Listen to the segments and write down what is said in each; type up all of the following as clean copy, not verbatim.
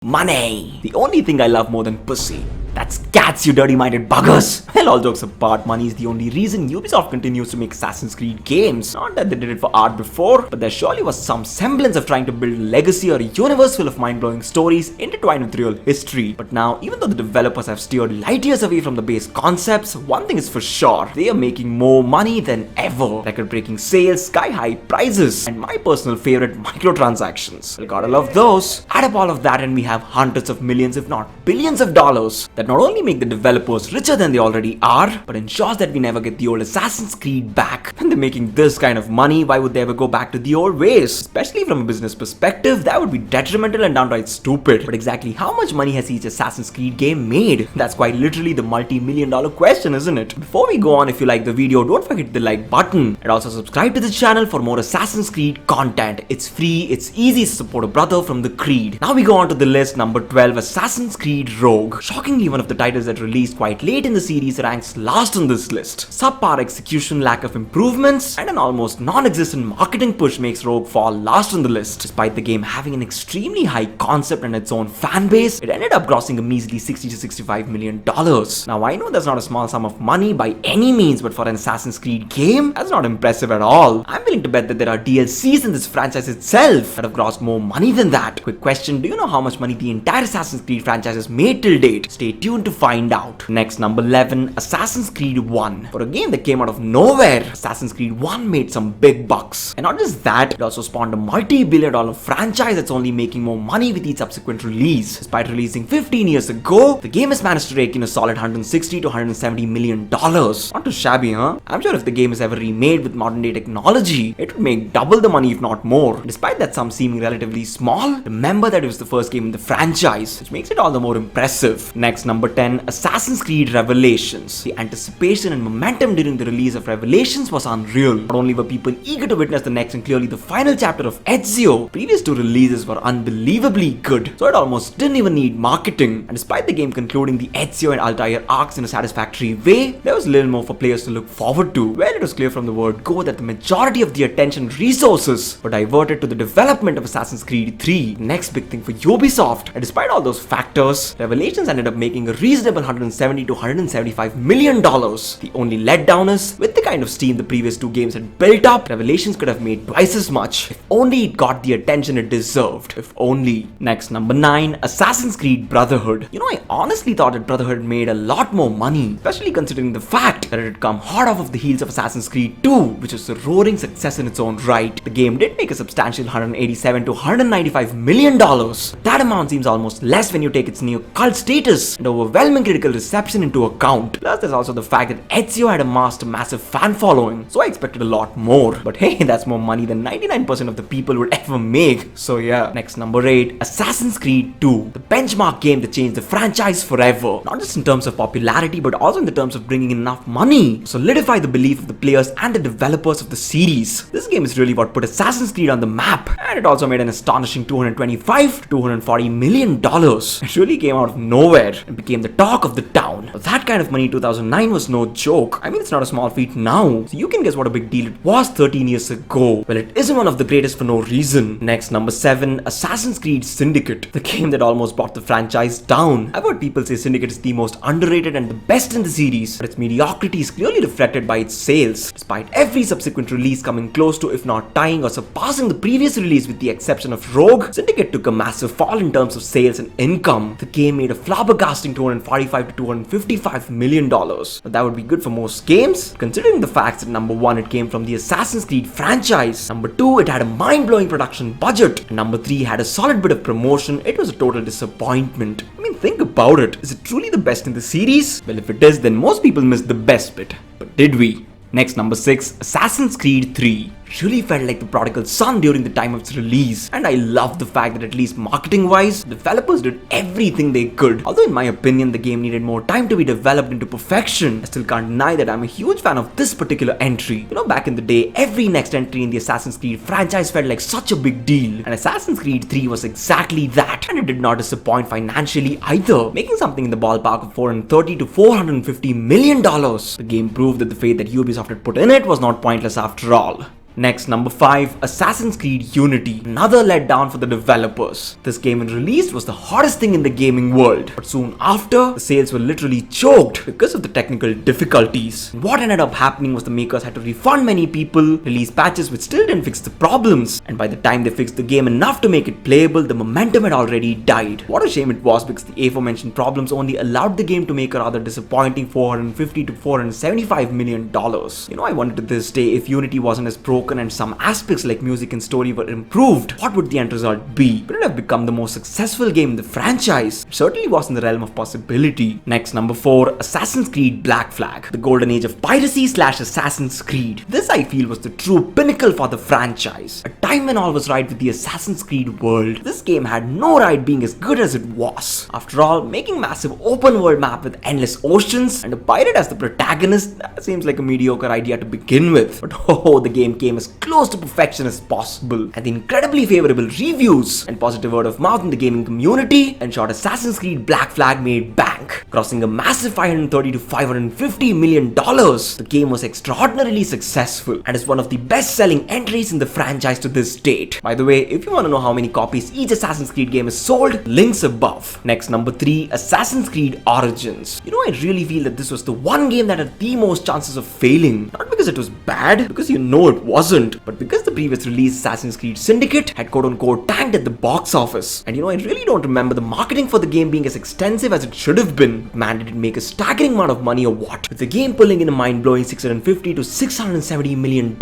Money! The only thing I love more than pussy. That's cats, you dirty-minded buggers! Well, all jokes apart, money is the only reason Ubisoft continues to make Assassin's Creed games. Not that they did it for art before, but there surely was some semblance of trying to build a legacy or a universe full of mind-blowing stories intertwined with real history. But now, even though the developers have steered light years away from the base concepts, one thing is for sure, they are making more money than ever. Record-breaking sales, sky-high prices, and my personal favorite, microtransactions. Well, gotta love those. Add up all of that and we have hundreds of millions, if not billions of dollars that not only make the developers richer than they already are, but ensures that we never get the old Assassin's Creed back. When they're making this kind of money, why would they ever go back to the old ways? Especially from a business perspective, that would be detrimental and downright stupid. But exactly how much money has each Assassin's Creed game made? That's quite literally the multi-million-dollar question, isn't it? Before we go on, if you like the video, don't forget the like button and also subscribe to the channel for more Assassin's Creed content. It's free, it's easy to support a brother from the Creed. Now we go on to the list. Number 12, Assassin's Creed Rogue. Shockingly, one of the titles that released quite late in the series ranks last on this list. Subpar execution, lack of improvements, and an almost non-existent marketing push makes Rogue fall last on the list. Despite the game having an extremely high concept and its own fan base, it ended up grossing a measly $60 to $65 million. Now I know that's not a small sum of money by any means, but for an Assassin's Creed game, that's not impressive at all. I'm willing to bet that there are DLCs in this franchise itself that have grossed more money than that. Quick question, do you know how much money the entire Assassin's Creed franchise has made till date? Stay tuned to find out. Next, number 11, Assassin's Creed 1. For a game that came out of nowhere, Assassin's Creed 1 made some big bucks. And not just that, it also spawned a multi-billion-dollar franchise that's only making more money with each subsequent release. Despite releasing 15 years ago, the game has managed to rake in a solid $160 to $170 million. Not too shabby, huh? I'm sure if the game is ever remade with modern day technology, it would make double the money if not more. Despite that sum seeming relatively small, remember that it was the first game in the franchise, which makes it all the more impressive. Next, number 10, Assassin's Creed Revelations. The anticipation and momentum during the release of Revelations was unreal. Not only were people eager to witness the next and clearly the final chapter of Ezio, previous two releases were unbelievably good, so it almost didn't even need marketing. And despite the game concluding the Ezio and Altair arcs in a satisfactory way, there was little more for players to look forward to. Well, it was clear from the word go that the majority of the attention and resources were diverted to the development of Assassin's Creed 3, the next big thing for Ubisoft. And despite all those factors, Revelations ended up making a reasonable $170 to $175 million. The only letdown is, with the kind of steam the previous two games had built up, Revelations could have made twice as much. If only it got the attention it deserved. If only. Next, number 9, Assassin's Creed Brotherhood. You know, I honestly thought that Brotherhood made a lot more money, especially considering the fact that it had come hot off of the heels of Assassin's Creed 2, which was a roaring success in its own right. The game did make a substantial $187 to $195 million. That amount seems almost less when you take its new cult status and overwhelming critical reception into account. Plus, there's also the fact that Ezio had amassed a massive fan following, so I expected a lot more. But hey, that's more money than 99% of the people would ever make. So yeah. Next, number 8, Assassin's Creed 2. The benchmark game that changed the franchise forever. Not just in terms of popularity, but also in the terms of bringing in enough money to solidify the belief of the players and the developers of the series. This game is really what put Assassin's Creed on the map, and it also made an astonishing $225 to $240 million. It really came out of nowhere and became the talk of the town. But that kind of money in 2009 was no joke. I mean, it's not a small feat now, so you can guess what a big deal it was 13 years ago. Well, it isn't one of the greatest for no reason. Next, number 7, Assassin's Creed Syndicate. The game that almost brought the franchise down. I've heard people say Syndicate is the most underrated and the best in the series, but its mediocrity is clearly reflected by its sales. Despite every subsequent release coming close to, if not tying or surpassing the previous release with the exception of Rogue, Syndicate took a massive fall in terms of sales and income. The game made a flabbergasting $245 to $255 million. But that would be good for most games, considering the fact that number 1, it came from the Assassin's Creed franchise. Number 2, it had a mind-blowing production budget. And number 3, had a solid bit of promotion. It was a total disappointment. I mean, think about it. Is it truly the best in the series? Well, if it is, then most people missed the best bit. But did we? Next, number 6, Assassin's Creed 3. Really felt like the prodigal son during the time of its release, and I love the fact that at least marketing wise, developers did everything they could. Although in my opinion the game needed more time to be developed into perfection, I still can't deny that I'm a huge fan of this particular entry. You know, back in the day, every next entry in the Assassin's Creed franchise felt like such a big deal, and Assassin's Creed 3 was exactly that, and it did not disappoint financially either, making something in the ballpark of $430 to $450 million. The game proved that the faith that Ubisoft had put in it was not pointless after all. Next, number 5, Assassin's Creed Unity. Another letdown for the developers. This game when released was the hottest thing in the gaming world. But soon after, the sales were literally choked because of the technical difficulties. And what ended up happening was the makers had to refund many people, release patches which still didn't fix the problems. And by the time they fixed the game enough to make it playable, the momentum had already died. What a shame it was, because the aforementioned problems only allowed the game to make a rather disappointing $450 to $475 million. I wonder to this day, if Unity wasn't as broken and some aspects like music and story were improved, what would the end result be? Would it have become the most successful game in the franchise? It certainly was in the realm of possibility. Next, number 4, Assassin's Creed Black Flag. The golden age of piracy / Assassin's Creed. This I feel was the true pinnacle for the franchise. A time when all was right with the Assassin's Creed world. This game had no right being as good as it was. After all, making massive open world map with endless oceans and a pirate as the protagonist, that seems like a mediocre idea to begin with. But the game came as close to perfection as possible, and the incredibly favorable reviews and positive word of mouth in the gaming community ensured Assassin's Creed Black Flag made bank, crossing a massive $530 to $550 million. The game was extraordinarily successful and is one of the best-selling entries in the franchise to this date. By the way, if you want to know how many copies each Assassin's Creed game is sold, links above. Next, number 3, Assassin's Creed Origins. I really feel that this was the one game that had the most chances of failing. Not because it was bad, because it wasn't, but because the previous release Assassin's Creed Syndicate had quote-unquote tanked at the box office. And I really don't remember the marketing for the game being as extensive as it should have been. Man, did it make a staggering amount of money or what? With the game pulling in a mind-blowing $650 to $670 million,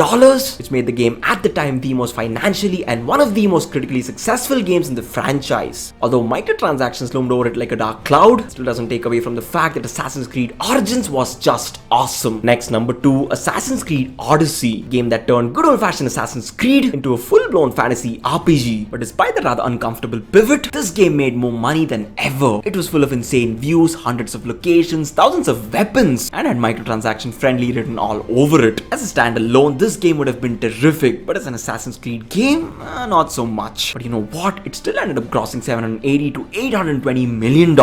which made the game at the time the most financially and one of the most critically successful games in the franchise. Although microtransactions loomed over it like a dark cloud, it still doesn't take away from the fact that Assassin's Creed Origins was just awesome. Next, number 2, Assassin's Creed Odyssey. Game that turned good old-fashioned Assassin's Creed into a full-blown fantasy RPG. But despite the rather uncomfortable pivot, this game made more money than ever. It was full of insane views, hundreds of locations, thousands of weapons, and had microtransaction friendly written all over it. As a standalone, this game would have been terrific, but as an Assassin's Creed game, not so much. But you know what? It still ended up grossing $780 to $820 million.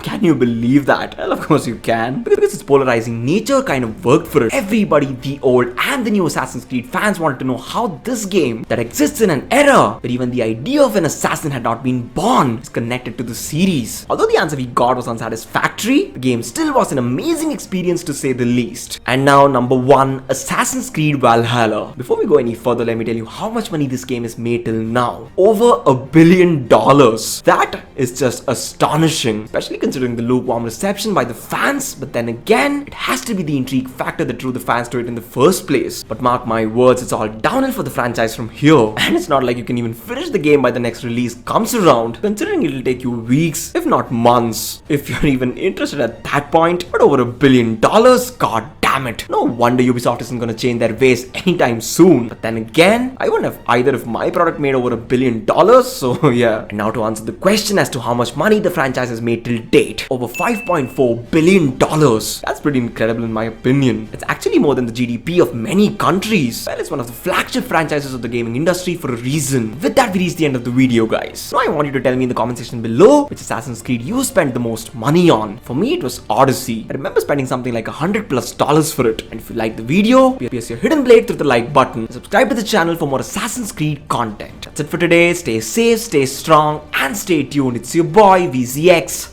Can you believe that? Well, of course you can. Because its polarizing nature kind of worked for it. Everybody, the old and the new Assassin's Creed fans, wanted to know how this game that exists in an era where even the idea of an assassin had not been born is connected to the series. Although the answer we got was unsatisfactory, the game still was an amazing experience to say the least. And now, number 1, Assassin's Creed Valhalla. Before we go any further, let me tell you how much money this game has made till now. Over $1 billion. That is just astonishing, especially considering the lukewarm reception by the fans. But then again, it has to be the intrigue factor that drew the fans to it in the first place. But mark my words, it's all downhill for the franchise from here. And it's not like you can even finish the game by the next release comes around, considering it'll take you weeks, if not months, if you're even interested at that point. But over $1 billion, god damn it. No wonder Ubisoft isn't gonna change their ways anytime soon. But then again, I wouldn't have either if my product made over $1 billion, so yeah. And now to answer the question as to how much money the franchise has made till date, over $5.4 billion. That's pretty incredible in my opinion. It's actually more than the GDP of many countries. Well, it's one of the flagship franchises of the gaming industry for a reason. With that, we reach the end of the video, guys. Now I want you to tell me in the comment section below which Assassin's Creed you spent the most money on. For me, it was Odyssey. I remember spending something like $100+ for it. And if you like the video, pierce your hidden blade through the like button. Subscribe to the channel for more Assassin's Creed content. That's it for today. Stay safe, stay strong, and stay tuned. It's your boy VZX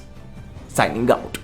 signing out.